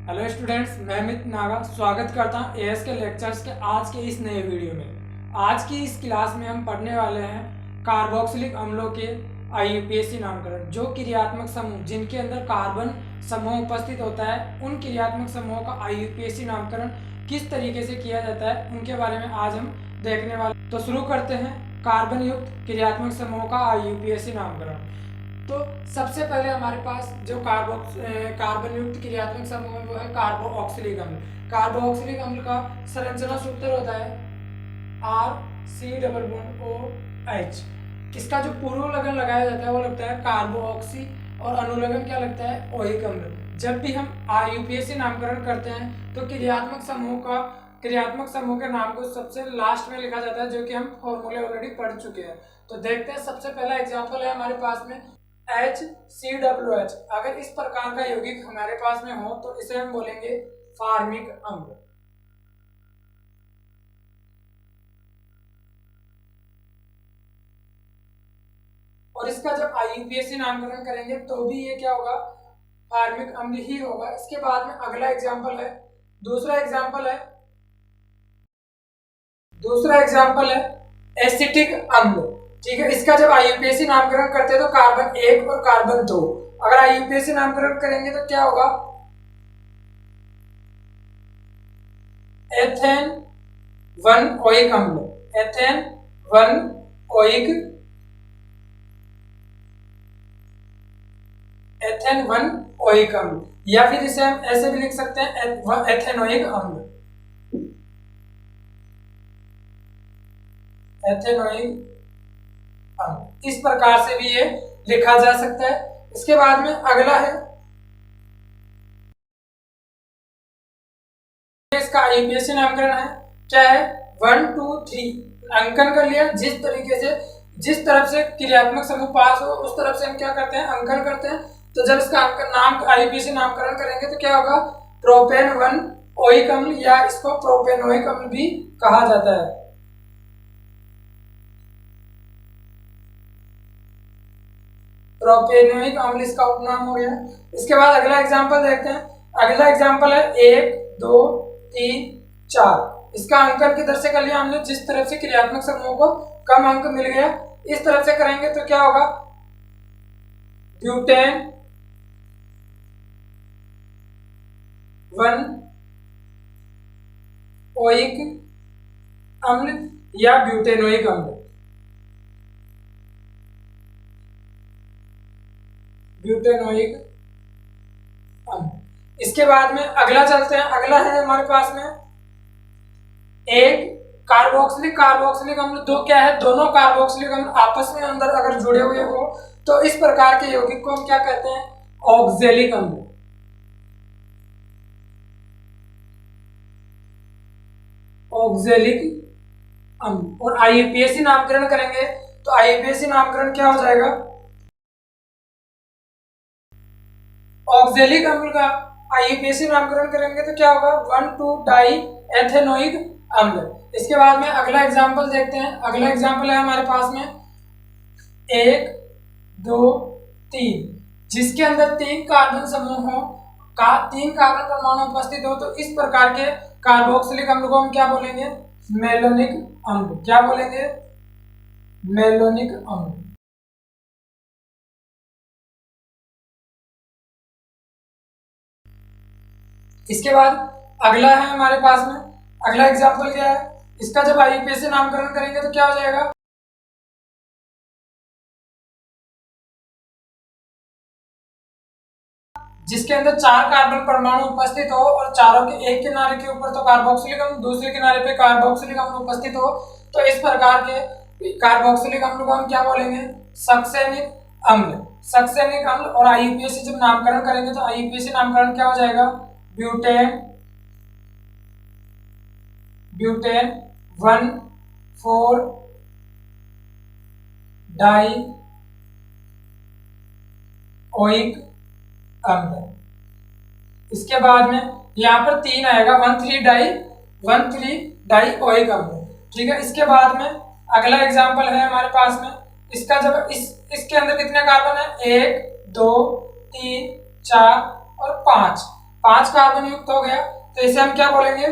Hello students, मैं अमित नागा स्वागत करता हूं एएस के लेक्चर्स के आज के इस नए वीडियो में। आज की इस क्लास में हम पढ़ने वाले हैं कार्बोक्सिलिक अम्लों के आईयूपीएसी नामकरण। जो क्रियात्मक समूह जिनके अंदर कार्बन समूह उपस्थित होता है, उन क्रियात्मक समूहों का आईयूपीएसी नामकरण किस तरीके से किया जाता है, उनके बारे में आज हम देखने वाले। तो शुरू करते हैं कार्बन युक्त क्रियात्मक समूहों का आईयूपीएसी नामकरण। तो सबसे पहले हमारे पास जो कार्बन युक्त क्रियात्मक समूह है वो है कार्बोक्सिलिक अम्ल। कार्बोक्सिलिक अम्ल का संरचना सूत्र होता है RC≡OH। इसका जो पूर्व लगन लगाया जाता है वो लगता है कार्बोक्सी और अनुलगन क्या लगता है ओइक अम्ल। जब भी हम आईयूपीएसी नामकरण करते हैं तो क्रियात्मक समूह के नाम को सबसे लास्ट में लिखा जाता है, जो कि हम फॉर्मूले ऑलरेडी पढ़ चुके हैं। तो देखते हैं, सबसे पहला एग्जांपल है हमारे पास में HCOOH। अगर इस प्रकार का यौगिक हमारे पास में हो तो इसे हम बोलेंगे फार्मिक अम्ल। और इसका जब आईयूपीएसी नामकरण करेंगे तो भी ये क्या होगा, फार्मिक अम्ल ही होगा। इसके बाद में अगला एग्जांपल है, दूसरा एग्जांपल है एसिटिक अम्ल। ठीक है, इसका जब आईयूपीएसी नामकरण करते हैं तो कार्बन 1 और कार्बन 2। अगर आईयूपीएसी नामकरण करेंगे तो क्या होगा, एथेन 1 ओइक अम्ल, एथेन 1 ओइक अम्ल, या फिर इसे हम ऐसे भी लिख सकते हैं एथेनोइक अम्ल, इस प्रकार से भी ये लिखा जा सकता है। इसके बाद में अगला है, इसका आईयूपीएसी नामकरण है क्या है, 1 2 3 अंकन कर लिया। जिस तरफ से क्रियात्मक समूह पास हो उस तरफ से हम क्या करते हैं, अंकन करते हैं। तो जब इसका नाम आईयूपीएसी नामकरण करेंगे तो क्या होगा, प्रोपेन 1 ओइक अम्ल, या इसको प्रोपेनोइक अम्ल भी कहा जाता है। प्रोपेनोइक अम्ल इसका उपनाम हो गया। इसके बाद अगला एग्जांपल देखते हैं। अगला एग्जांपल है 1 2 3 4। इसका अंकन किधर से कर लिया हमने, जिस तरफ से क्रियात्मक समूह को कम अंक मिल गया इस तरफ से करेंगे तो क्या होगा, ब्यूटेन 1 ओइक अम्ल या ब्यूटेनोइक अम्ल, ब्यूटेनोइक अम्ल। इसके बाद में अगला चलते हैं। अगला है हमारे पास में एक कार्बोक्सिलिक अम्ल। दो क्या है, दोनों कार्बोक्सिलिक अम्ल आपस में अंदर अगर जुड़े हुए हो तो इस प्रकार के यौगिक को हम क्या कहते हैं, ऑक्जेलिक अम्ल। ऑक्जेलिक अम्ल। और आईयूपीएसी नामकरण करेंगे तो आईयूपीएसी नामकरण क्या हो जाएगा, ऑक्जेलिक अम्ल का आईयूपीएसी नामकरण करेंगे तो क्या होगा, 1 2 डाई एथेनोइक अम्ल। इसके बाद में अगला एग्जांपल देखते हैं। अगला एग्जांपल है हमारे पास में 1 2 3, जिसके अंदर 3 कार्बन समूह हो, 3 कार्बन परमाणु उपस्थित हो। तो इस प्रकार के कार्बोक्सिलिक अम्ल को हम क्या बोलेंगे, मेलोनिक अम्ल। क्या बोलेंगे, मेलोनिक अम्ल। इसके बाद अगला है हमारे पास में, अगला एग्जांपल क्या है, इसका जब आईयूपीएसी नामकरण करेंगे तो क्या हो जाएगा, जिसके अंदर 4 कार्बन परमाणु उपस्थित हो और चारों के एक किनारे के ऊपर तो कार्बोक्सिलिक अम्ल, दूसरे किनारे पे कार्बोक्सिलिक अम्ल उपस्थित हो। तो इस प्रकार के कार्बोक्सिलिक अम्ल को हम क्या बोलेंगे, सक्सेनिक अम्ल। सक्सेनिक अम्ल। और आईयूपीएसी जब नामकरण करेंगे तो आईयूपीएसी नामकरण क्या हो जाएगा, ब्यूटेन 1 4 डाई ओइक अम्ल। इसके बाद में यहाँ पर 3 आएगा, 1 3 डाई ओइक अम्ल। ठीक है। इसके बाद में अगला एग्जांपल है हमारे पास में, इसका जब इसके अंदर कितने कार्बन है, 1 2 3 4 और 5। 5 कार्बन युक्त हो गया, तो इसे हम क्या बोलेंगे?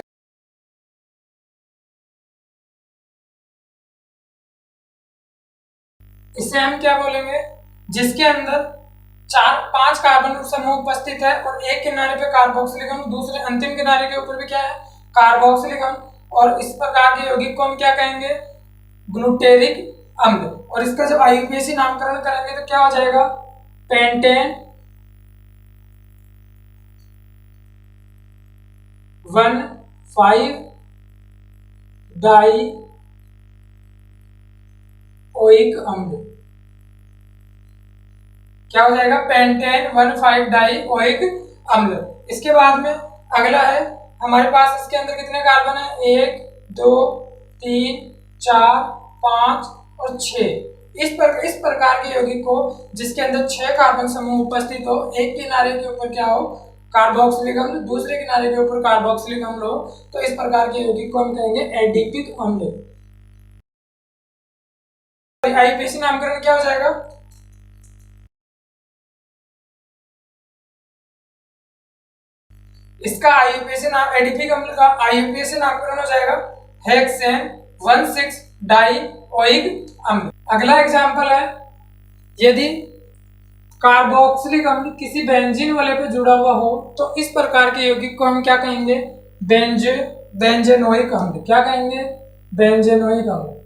इसे हम क्या बोलेंगे? जिसके अंदर 5 कार्बन समूह उपस्थित है और एक किनारे पे कार्बोक्सिलिक अम्ल, दूसरे अंतिम किनारे के ऊपर भी क्या है? कार्बोक्सिलिक अम्ल। और इस प्रकार के यौगिक को हम क्या कहेंगे? ग्लूटेरिक अम्ल। और इसका जब आईयूपीएसी नामकरण करेंगे तो क्या हो जाएगा? पेंटेन 1,5 डाई ओइक अम्ल। क्या हो जाएगा? पेंटेन 1,5 डाई ओइक अम्ल। इसके बाद में अगला है, हमारे पास इसके अंदर कितने कार्बन है? 1 2 3 4 5 और 6। इस प्रकार के यौगिक को जिसके अंदर 6 कार्बन समूह उपस्थित हो, एक किनारे के ऊपर क्या हो? कार्बोक्सिलिक अम्ल, दूसरे किनारे के ऊपर कार्बोक्सिलिक अम्ल हो, तो इस प्रकार के यौगिक को हम कहेंगे एडिपिक अम्ल। आईयूपीएसी नामकरण क्या हो जाएगा? इसका आईयूपीएसी नाम, एडिपिक अम्ल का आईयूपीएसी नामकरण हो जाएगा हेक्सेन 1,6 डाई ओइक अम्ल। अगला एग्जांपल है, यदि कार्बोक्सिलिक अम्ल किसी बेंजीन वाले पे जुड़ा हुआ हो तो इस प्रकार के यौगिक को हम क्या कहेंगे? बेंजेनोइक अम्ल। क्या कहेंगे? बेंजेनोइक अम्ल।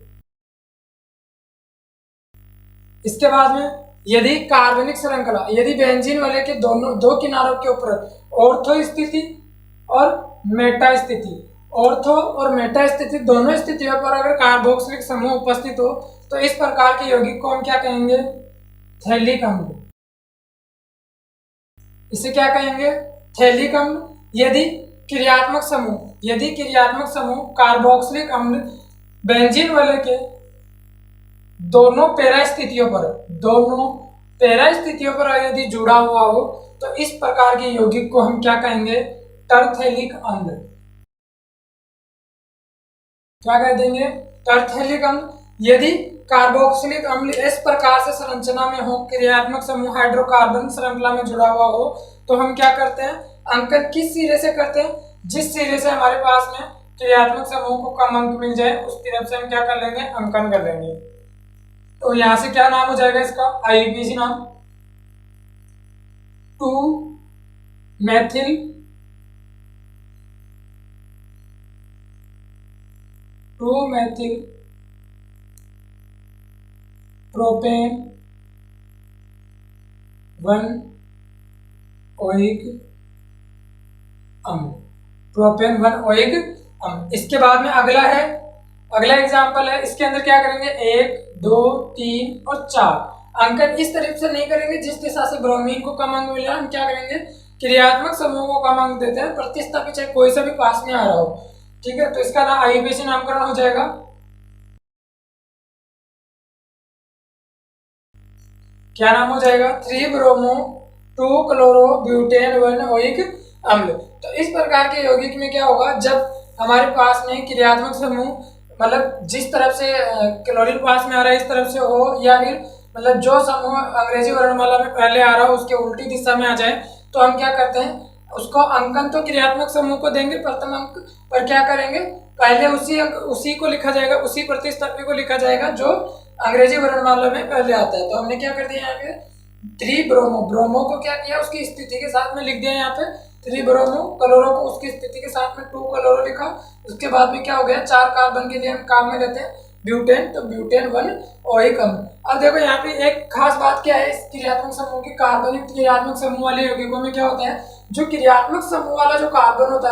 इसके बाद में यदि कार्बनिक श्रृंखला, यदि बेंजीन वाले के दो किनारों के ऊपर ऑर्थो स्थिति और मेटा स्थिति, ऑर्थो और मेटा स्थिति दोनों स्थितियों पर अगर कार्बोक्सिलिक समूह उपस्थित हो तो इस प्रकार के यौगिक को हम क्या कहेंगे? थैलिक अम्ल। इसे क्या कहेंगे? थैलिक अम्ल। यदि क्रियात्मक समूह कार्बोक्सिलिक अम्ल बेंजीन वाले के दोनों पैरा स्थितियों पर यदि जुड़ा हुआ हो तो इस प्रकार के यौगिक को हम क्या कहेंगे? टरथैलिक अम्ल। क्या कह देंगे? टरथैलिक अम्ल। यदि कार्बोक्सिलिक अम्ल इस प्रकार से संरचना में हो, क्रियात्मक समूह हाइड्रोकार्बन श्रृंखला में जुड़ा हुआ हो, तो हम क्या करते हैं? अंकन किस सिरे से करते हैं? जिस सिरे से हमारे पास में क्रियात्मक समूह को कम अंक मिल जाए उस तरफ से हम क्या कर लेंगे? अंकन कर लेंगे। तो यहां से क्या नाम हो जाएगा इसका? आईयूपीएसी नाम 2 मेथिल प्रोपेन 1 ओइक अम्ल। प्रोपेन 1 ओइक अम्ल। इसके बाद में अगला एग्जांपल है, इसके अंदर क्या करेंगे? 1 2 3 और 4 अंकन इस तरफ से नहीं करेंगे जिस दिशा से ब्रोमीन को कम अंक मिला, हम क्या करेंगे? क्रियात्मक समूह को कम अंक देते हैं, प्रतिस्थापी चाहे कोई सा भी पास में आ रहा हो। ठीक है, तो इसका नाम आईयूपीएसी नामकरण हो जाएगा। क्या नाम हो जाएगा? 3 ब्रोमो 2 क्लोरो ब्यूटेन 1 ओइक अम्ल। तो इस प्रकार के यौगिक में क्या होगा? जब हमारे पास में क्रियात्मक समूह, मतलब जिस तरफ से क्लोरीन पास में आ रहा है इस तरफ से हो, या फिर मतलब जो समूह अंग्रेजी वर्णमाला में पहले आ रहा हो उसके उल्टी दिशा में आ जाए, तो हम क्या करते हैं? उसको अंकन तो क्रियात्मक समूह को देंगे प्रथम अंक पर, क्या करेंगे? पहले उसी को लिखा जाएगा, उसी प्रतिस्थापी को लिखा जाएगा जो अंग्रेजी वर्णमाला में पहले आता है। तो हमने क्या कर दिया यहाँ पे? 3 ब्रोमो को क्या किया? उसकी स्थिति के साथ में लिख दिया यहाँ पे 3 ब्रोमो, क्लोरो को उसकी स्थिति के साथ में 2 क्लोरो लिखा। उसके बाद में क्या हो गया? 4 कार्बन के लिए हम काम में लेते हैं ब्यूटेन, तो ब्यूटेन 1 ओइक अम्ल। अब देखो यहाँ पे एक खास बात क्या है, इस क्रियात्मक समूह की कार्बन क्रियात्मक समूह वाले यौगिकों में क्या होता है? जो क्रियात्मक समूह वाला जो कार्बन होता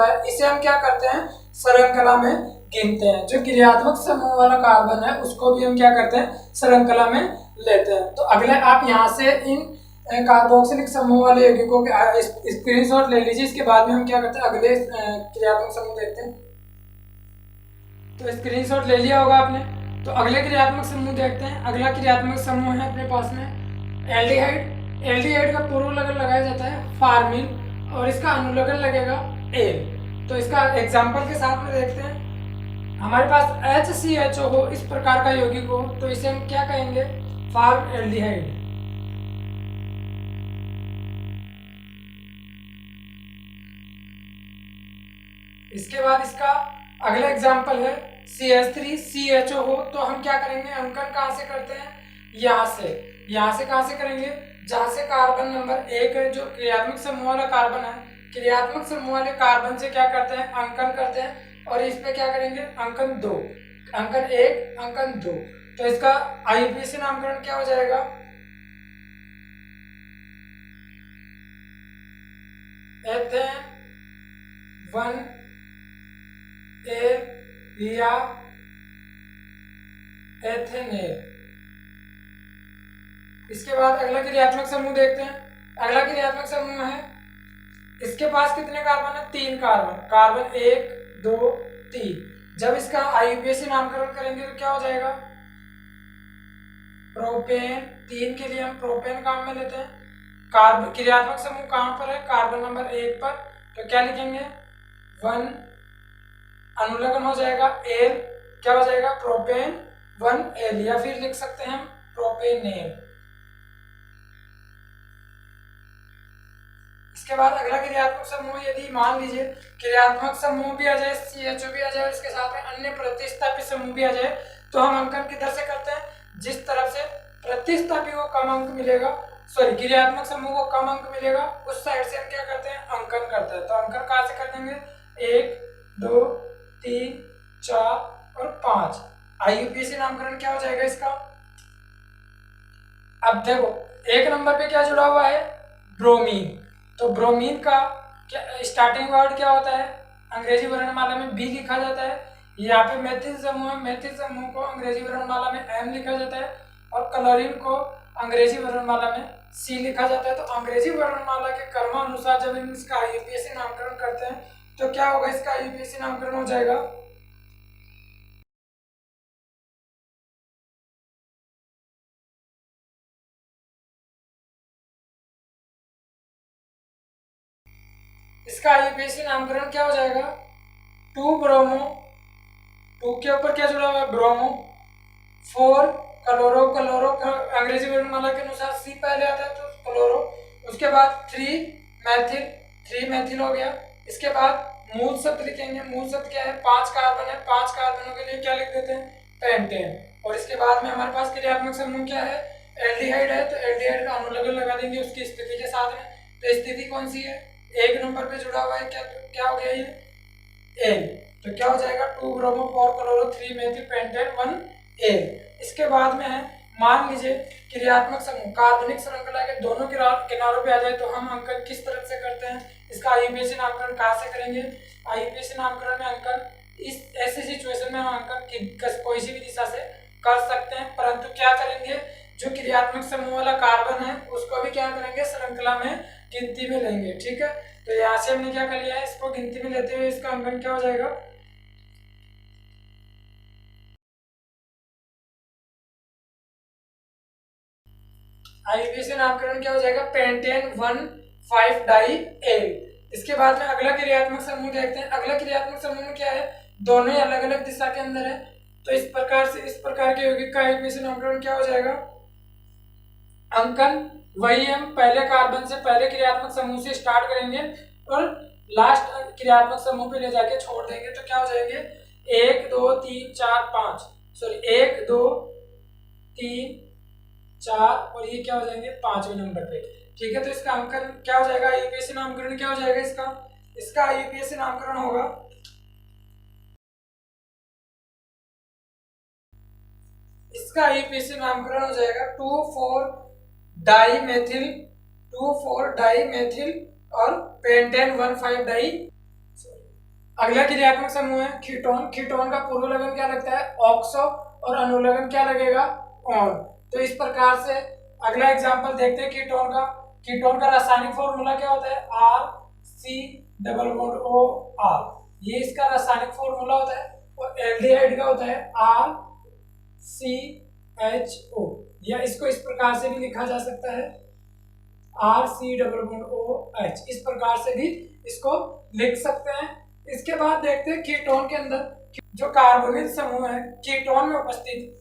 है, इसे हम क्या करते हैं? श्रृंखला में गिनते हैं। जो क्रियात्मक समूह वाला कार्बन है उसको भी हम क्या करते हैं? श्रृंखला में लेते हैं। तो अगले आप यहाँ से इन कार्बोक्सिलिक समूह वाले यौगिकों के स्क्रीनशॉट ले लीजिए। इसके बाद में हम क्या करते हैं? अगले क्रियात्मक समूह देखते हैं। तो स्क्रीनशॉट ले लिया होगा आपने। तो अगले क्रियात्मक समूह देखते हैं। अगला क्रियात्मक समूह है अपने पास में एल्डिहाइड। एल्डिहाइड का पूर्व लगन लगाया जाता है फार्मिल और इसका अनुलग्न लगेगा एल। तो इसका एग्जाम्पल के साथ में देखते हैं। हमारे पास HCHO हो, इस प्रकार का यौगिक हो, तो इसे हम क्या कहेंगे? Formaldehyde. इसके बाद इसका अगला एग्जाम्पल है CH3CHO हो, तो हम क्या करेंगे, अंकन कहाँ से करते हैं, यहाँ से कहाँ से करेंगे, जहाँ से कार्बन नंबर 1 है जो क्रियात्मक समूह वाला कार्बन है, क्रियात्मक समूह वाले कार्बन से क्या करते हैं, अंकन करते हैं, और इस पे क्या करेंगे, अंकन 2, अंकन 1, अंकन 2। तो इसका IUPAC नामकरण क्या हो जाएगा, एथेन 1A या एथेनेल। इसके बाद अगला क्रियात्मक समूह देखते हैं। अगला क्रियात्मक समूह है, इसके पास कितने कार्बन है, 3 कार्बन, कार्बन 1 2 3। जब इसका IUPAC नामकरण करेंगे तो क्या हो जाएगा, प्रोपेन, 3 के लिए हम प्रोपेन काम में लेते हैं। कार्बन क्रियात्मक समूह कहां पर है, कार्बन नंबर 1 पर, तो क्या लिखेंगे, 1 अनुलग्न हो जाएगा एल, क्या हो जाएगा, प्रोपेन 1L, या फिर लिख सकते हैं हम प्रोपेनेल। इसके बाद अगला क्रियात्मक समूह, यदि मान लीजिए क्रियात्मक समूह भी आ जाए, CHO भी आ जाए, इसके साथ में अन्य प्रतिस्थापी समूह भी आ जाए, तो हम अंकन किधर से करते हैं, जिस तरफ से प्रतिस्थापी को कम अंक मिलेगा, सॉरी क्रियात्मक समूह को कम अंक मिलेगा, उस साइड से हम क्या करते हैं, अंकन करते हैं। तो अंकन कहाँ से कर देंगे, 1 2 3 4 और 5। IUPAC नामकरण क्या हो जाएगा इसका, अब देखो 1 नंबर पे क्या जुड़ा हुआ है, ब्रोमीन। तो ब्रोमीन का क्या स्टार्टिंग वर्ड क्या होता है, अंग्रेजी वर्णमाला में B लिखा जाता है। यहाँ पे मेथिल समूह है, मेथिल समूह को अंग्रेजी वर्णमाला में M लिखा जाता है, और क्लोरीन को अंग्रेजी वर्णमाला में C लिखा जाता है। तो अंग्रेजी वर्णमाला के क्रमानुसार जब हम इसका IUPAC नामकरण करते हैं तो क्या होगा, इसका IUPAC नामकरण हो जाएगा इसका IUPAC नामकरण क्या हो जाएगा, 2 ब्रोमो, 2 के ऊपर क्या जुड़ा हुआ है, ब्रोमो, 4 क्लोरो, क्लोरो अंग्रेजी वर्णमाला के अनुसार C पहले आता है तो क्लोरो, उसके बाद 3 मैथिल, 3 मैथिल हो गया। इसके बाद मूल शब्द लिखेंगे, मूल शब्द क्या है, 5 कार्बन है, 5 कार्बनों के लिए क्या लिख देते हैं, पेंटेन। और इसके बाद में हमारे पास क्रियात्मक समूह क्या है, एल्डिहाइड है, तो एल्डिहाइड का अनुलग्न लगा देंगे उसकी स्थिति के साथ में। तो स्थिति कौन सी है, 1 नंबर पे जुड़ा हुआ है, क्या हो गया ये, एल। तो क्या हो जाएगा, 2 bromo 4 chloro 3 methyl pentane 1 L. इसके बाद में है, मान लीजिए क्रियात्मक समूह कार्बनिक श्रृंखला के दोनों किनारों पे आ जाए, तो हम अंकन किस तरह से करते हैं, इसका IUPAC नामकरण कहाँ से करेंगे, IUPAC नामकरण में अंकन इस ऐसी सिचुएशन में हम अंकन कोई सी भी दिशा से कर सकते हैं, परंतु क्या करेंगे, जो क्रियात्मक समूह वाला कार्बन है उसको भी क्या करेंगे, श्रृंखला में गिनती में लेंगे। ठीक है, तो यहाँ से हमने क्या कर लिया है, इसको गिनती में लेते हुए इसका अंकन क्या हो जाएगा, IUPAC नामकरण क्या हो जाएगा, पेंटेन 1,5 डाई एल। इसके बाद में अगला क्रियात्मक समूह देखते हैं। अगला क्रियात्मक समूह में क्या है, दोनों ही अलग अलग दिशा के अंदर है, तो इस प्रकार के यौगिक का IUPAC नामकरण क्या हो जाएगा, अंकन वही हम पहले कार्बन से पहले क्रियात्मक समूह से स्टार्ट करेंगे और लास्ट क्रियात्मक समूह पे ले जाके छोड़ देंगे, तो क्या हो जाएंगे, 1 2 3 4 5, सॉरी 1 2 3 4, और ये क्या हो जाएंगे 5वें नंबर पे। ठीक है, तो इसका अंकन क्या हो जाएगा, IUPAC नामकरण क्या हो जाएगा, इसका IUPAC नामकरण होगा, इसका IUPAC नामकरण हो जाएगा 2,4 डाईमेथिल, 2,4 डाईमेथिल और पेंटेन 1,5 डाई। अगला क्रियात्मक समूह है कीटोन। कीटोन का पूर्व लगन क्या लगता है, ऑक्सो, और अनुलग्न क्या लगेगा, ऑन। तो इस प्रकार से अगला एग्जांपल देखते हैं कीटोन का। कीटोन का रासायनिक फॉर्मूला क्या होता है, RC≡OR, ये इसका रासायनिक फॉर्मूला होता है। और एल्डिहाइड का होता है RCHO, या इसको इस प्रकार से भी लिखा जा सकता है RC≡OH, इस प्रकार से भी इसको लिख सकते हैं। इसके बाद देखते हैं कीटोन के अंदर जो कार्बोनिल समूह है कीटोन में उपस्थित,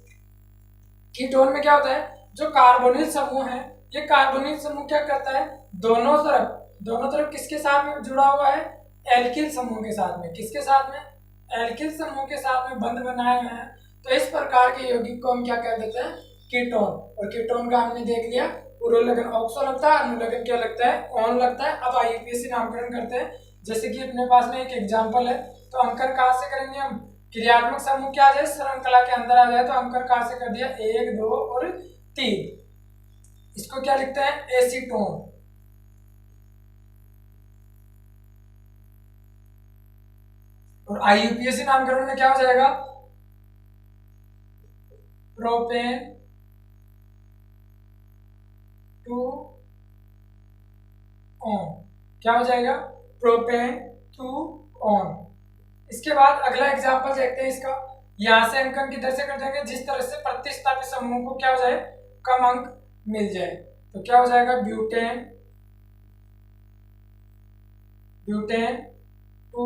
कीटोन में क्या होता है, जो कार्बोनिल समूह है, ये कार्बोनिल समूह क्या करता है, दोनों तरफ किसके साथ में जुड़ा हुआ है, एल्किल समूह के साथ में। किसके साथ में? एल्किल समूह के साथ में बंध बनाए गए हैं। तो इस प्रकार के यौगिक को हम क्या कह देते हैं? कीटोन। और कीटोन का हमने देख लिया, पूर्व लगन ऑक्सो लगता है, अनुलग्न क्या लगता है? ऑन लगता है। अब आईयूपीएसी नामकरण करते हैं। जैसे कि अपने पास में एक एग्जांपल है, तो अंकन कहाँ से करेंगे हम? क्रियात्मक समूह क्या आ जाए? श्रृंखला के अंदर आ जाए, तो अंकन कहाँ से कर दिया? 1, 2 और 3। इसको क्या लिखते हैं? एसीटोन। और आईयूपीएसी नामकरण में क्या हो जाएगा? Propane two on. क्या हो जाएगा? Propane two on. इसके बाद अगला एग्जांपल देखते हैं इसका। यहां से अंकन किधर से कर देंगे? जिस तरह से प्रतिस्थापित समूह को क्या हो जाए? कम अंक मिल जाए। तो क्या हो जाएगा? Butane, butane two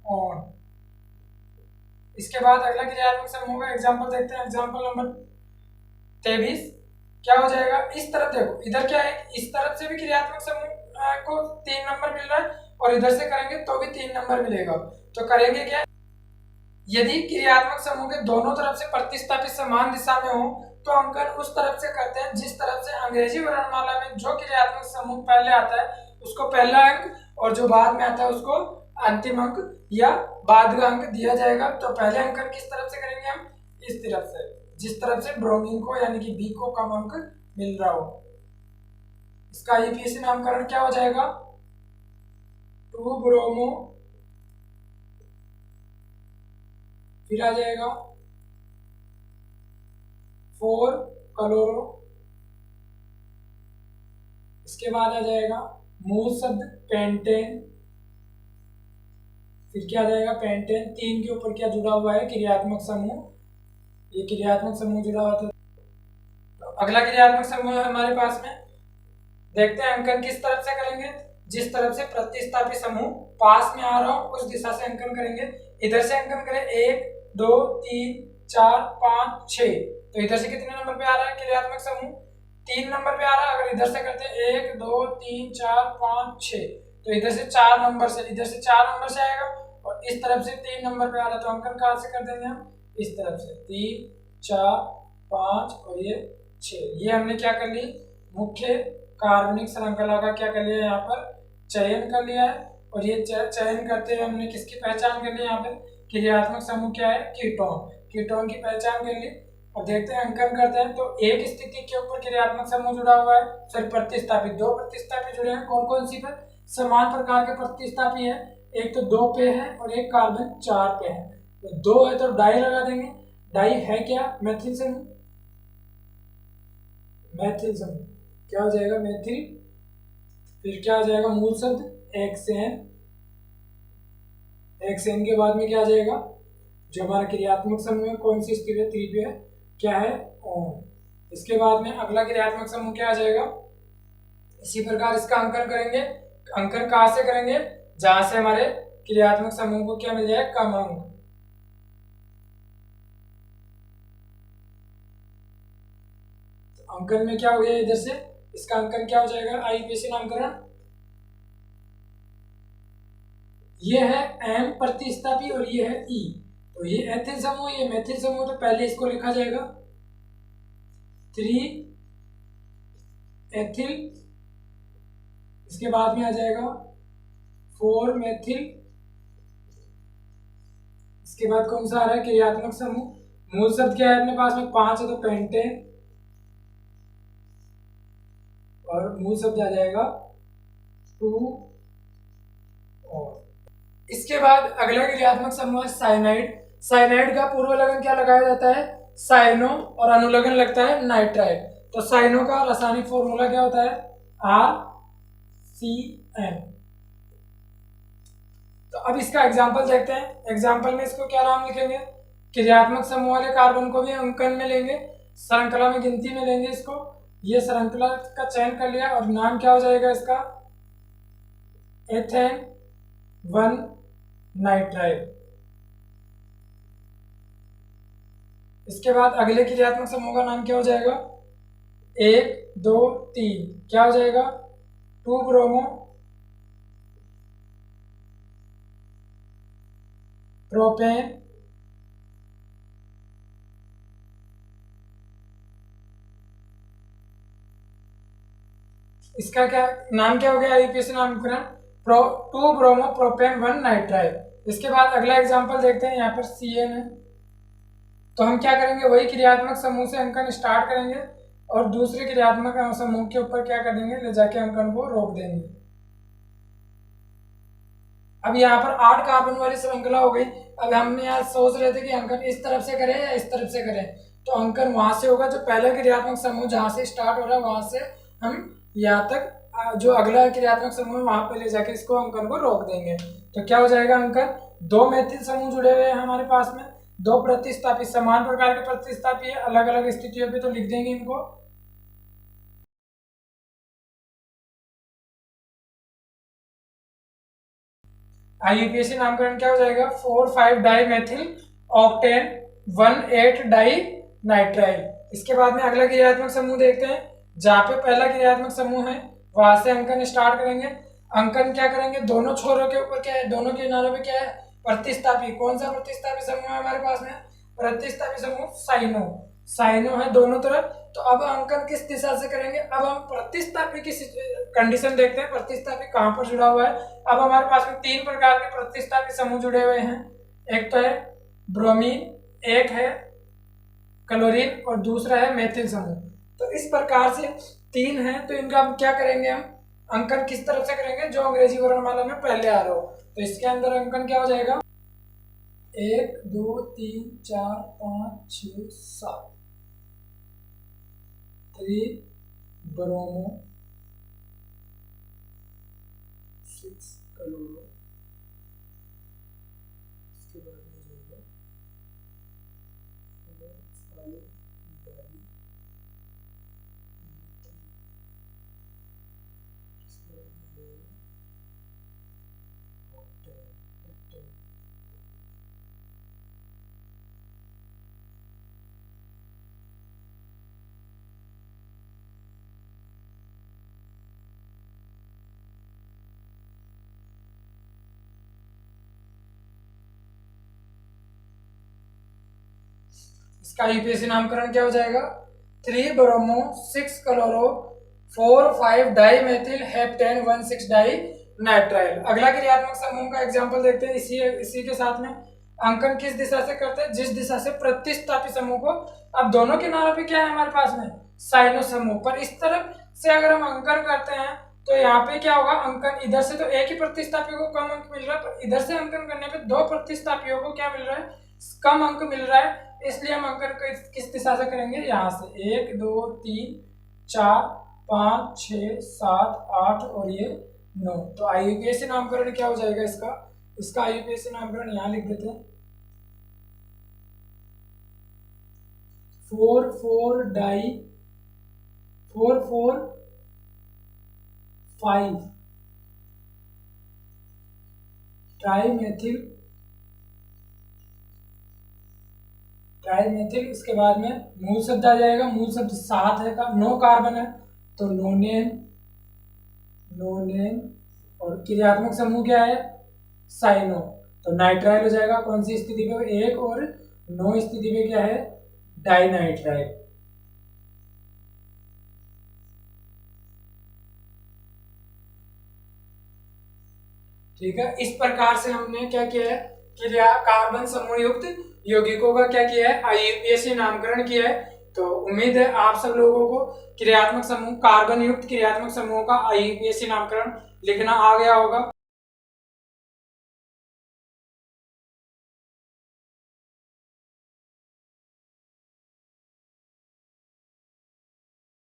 on. इसके बाद अगला क्रियात्मक समूह का एग्जांपल देखते हैं। Example number 23। क्या हो जाएगा? इस तरफ देखो, इधर क्या है? इस तरफ से भी क्रियात्मक समूह को 3 नंबर मिल रहा है, और इधर से करेंगे तो भी 3 नंबर मिलेगा। तो करेंगे क्या? यदि क्रियात्मक समूह के दोनों तरफ से प्रतिस्थापित समान दिशा में हो, तो अंकन उस तरफ से करते हैं जिस तरफ से अंग्रेजी वर्णमाला में जो क्रियात्मक समूह पहले आता है उसको पहला अंक, और जो बाद में आता है उसको अंतिम अंक या बाद का अंक दिया जाएगा। तो पहले अंकन किस तरफ से करेंगे हम? इस तरफ से, जिस तरफ से ब्रोमीन को यानी कि बी को कम अंक मिल रहा हो। इसका आईयूपीएसी नामकरण क्या हो जाएगा? 2 ब्रोमो, फिर आ जाएगा 4 क्लोरो, इसके बाद आ जाएगा मूल शब्द पेंटेन, फिर क्या आ जाएगा? पेंटेन। 3 के ऊपर क्या जुड़ा हुआ है? क्रियात्मक समूह। ये क्रियात्मक समूह जुड़ा हुआ था। तो अगला क्रियात्मक समूह है हमारे पास में। देखते हैं अंकन किस तरफ से करेंगे? जिस तरफ से प्रतिस्थापित समूह पास में आ रहा हो उस दिशा से अंकन करेंगे। इधर से अंकन करें 1, 2, 3, 4, 5, 6। तो इधर से कितने नंबर पे आ रहा है क्रियात्मक समूह? 3 नंबर पे आ रहा है। अगर इधर से करते हैं 1, 2, 3, 4, 5, 6, तो इधर से 4 नंबर से, इधर से 4 नंबर से आएगा, और इस तरफ से 3 नंबर पे आ रहा है। तो अंकन कहाँ से कर देंगे हम? इस तरफ से 3, 4, 5 और ये 6। ये हमने क्या कर ली? मुख्य कार्बनिक श्रृंखला का क्या कर लिया? यहाँ पर चयन कर लिया है। और ये चयन करते हुए हमने किसकी पहचान कर ली? यहाँ पर क्रियात्मक समूह क्या है? कीटोन। कीटोन की पहचान कर ली। और देखते हैं अंकन करते हैं। तो एक स्थिति के ऊपर क्रियात्मक समूह जुड़ा हुआ है, फिर प्रतिस्थापित 2 प्रतिस्थापित जुड़े हैं। कौन कौन सी पर? समान प्रकार के प्रतिस्थापी है। एक तो 2 पे है और एक कार्बन 4 पे है। तो 2 है तो डाई लगा देंगे। डाई है क्या? मैथिल समूह। मैथिल समूह क्या हो जाएगा? मैथिल। फिर क्या आ जाएगा? मूल शब्द एक्सेन। एक्सेन के बाद में क्या आ जाएगा? जो हमारा क्रियात्मक समूह है कौन सी स्थिति है? 3 पे है। क्या है? ऑन। इसके बाद में अगला क्रियात्मक समूह क्या आ जाएगा? इसी प्रकार इसका अंकन करेंगे। अंकन कहाँ से करेंगे? जहां से हमारे क्रियात्मक समूह को क्या मिल जाए? कम अंक। तो अंकन में क्या हो गया? इधर से इसका अंकन क्या हो जाएगा? आईयूपीएसी नामकरण। ये है एम प्रतिस्थापी और ये है ई। तो ये एथिल समूह, ये मेथिल समूह। तो पहले इसको लिखा जाएगा 3 एथिल, इसके बाद में आ जाएगा 4 मेथिल। इसके बाद कौन सा आ रहा है? क्रियात्मक समूह। मूल शब्द क्या है अपने पास में? 5 है तो पेंटेन, और मूल शब्द आ जाएगा 2 और। इसके बाद अगला क्रियात्मक समूह है साइनाइड। साइनाइड का पूर्व लगन क्या लगाया जाता है? साइनो, और अनुलग्न लगता है नाइट्राइड। तो साइनो का रासायनिक फॉर्मूला क्या होता है? RCN। तो अब इसका एग्जांपल देखते हैं। एग्जांपल में इसको क्या नाम लिखेंगे? क्रियात्मक समूह वाले कार्बन को भी अंकन में लेंगे, श्रृंखला में गिनती में लेंगे इसको। ये श्रृंखला का चयन कर लिया, और नाम क्या हो जाएगा इसका? Ethane 1 nitride. इसके बाद अगले क्रियात्मक समूह का नाम क्या हो जाएगा? 1, 2, 3 क्या हो जाएगा? 2 ब्रोमो, प्रोपेन, इसका क्या नाम क्या हो गया आईयूपीएसी नामकरण, प्रो 2 ब्रोमो प्रोपेन 1 नाइट्राइल। इसके बाद अगला एग्जांपल देखते हैं, यहाँ पर CN है, तो हम क्या करेंगे, वही क्रियात्मक समूह से अंकन स्टार्ट करेंगे और दूसरे क्रियात्मक समूह के ऊपर क्या कर देंगे, ले जाके अंकन को रोक देंगे। अब यहाँ पर 8 कार्बन वाली श्रृंखला हो गई। अब हमने यहाँ सोच रहे थे कि अंकन इस तरफ से करें या इस तरफ से करें, तो अंकन वहां से होगा, जो पहला क्रियात्मक समूह जहां से स्टार्ट हो रहा है वहां से हम यहाँ तक जो अगला क्रियात्मक समूह है वहां पे ले जाके इसको अंकन को रोक देंगे। तो क्या हो जाएगा अंकन, 2 मेथिल समूह जुड़े हुए हैं हमारे पास में, 2 प्रतिस्थापी, समान प्रकार के प्रतिस्थापी है, अलग अलग स्थितियों पे तो लिख देंगे इनको। आईयूपीएसी नामकरण क्या हो जाएगा, 4,5 dimethyl octane 1,8 dinitrile. इसके बाद में अगला क्रियात्मक समूह देखते हैं, जहाँ पे पहला क्रियात्मक समूह है वहां से अंकन स्टार्ट करेंगे। अंकन क्या करेंगे, दोनों छोरों के ऊपर क्या है, दोनों किनारों पे क्या है, प्रतिस्थापी। कौन सा प्रतिस्थापी समूह है हमारे पास में, प्रतिस्थापी समूह साइनो, साइनो है दोनों तरफ। तो अब अंकन किस दिशा से करेंगे, अब हम प्रतिस्थापी की कंडीशन देखते हैं, प्रतिस्थापी कहां पर जुड़ा हुआ है। अब हमारे पास में 3 प्रकार के प्रतिस्थापी समूह जुड़े हुए हैं, एक तो है ब्रोमीन, एक है क्लोरीन और दूसरा है मेथिल समूह। तो इस प्रकार से 3 है, तो इनका हम क्या करेंगे, हम अंकन किस तरफ से करेंगे, जो अंग्रेजी वर्णमाला में पहले आ रहा हो। तो इसके अंदर अंकन क्या हो जाएगा, 1 2 3 4 5 6 7, 3 ब्रोमो 6 क्लोरो, इसके बाद में जाएगा 5 डाई, इसके बाद में जाएगा ऑक्टेन। इसका आईयूपीएसी नामकरण क्या हो जाएगा, 3 bromo 6 chloro 4,5 dimethyl heptane 1,6 dinitrile. अगला क्रियात्मक समूह का एग्जांपल देखते हैं, इसी के साथ में अंकन किस दिशा से करते हैं, जिस दिशा से प्रतिस्थापी समूह को, अब दोनों किनारों पे क्या है हमारे पास में, साइनो समूह पर इस तरफ से अगर हम अंकन करते हैं तो यहाँ पे क्या होगा, अंकन इधर से तो एक ही प्रतिस्थापी को कम अंक मिल रहा है, पर इधर से अंकन करने पे 2 प्रतिस्थापियों को क्या मिल रहा है, कम अंक मिल रहा है। इसलिए हम अंकन किस दिशा से करेंगे, यहाँ से 1 2 3 4 5 6 7 8 और ये 9। तो आईयूपीएसी नामकरण क्या हो जाएगा इसका आईयूपीएसी नामकरण यहाँ लिख देते हैं, 4,4 डाई 4,4,5 ट्राई मेथिल। इसके बाद में मूल शब्द आ जाएगा, मूल शब्द 7 है का 9 कार्बन है, तो नोनेन और क्रियात्मक समूह क्या है, साइनो, तो नाइट्राइल हो जाएगा। कौन सी स्थिति पे, 1 और 9 स्थिति पे क्या है, डाइनाइट्राइल। ठीक है, इस प्रकार से हमने क्या किया है, क्रिया कार्बन समूह युक्त यौगिकों का क्या किया है, आईयूपीएसी नामकरण किया है। तो उम्मीद है आप सब लोगों को क्रियात्मक समूह, कार्बन युक्त क्रियात्मक समूहों का आईयूपीएसी नामकरण लिखना आ गया होगा।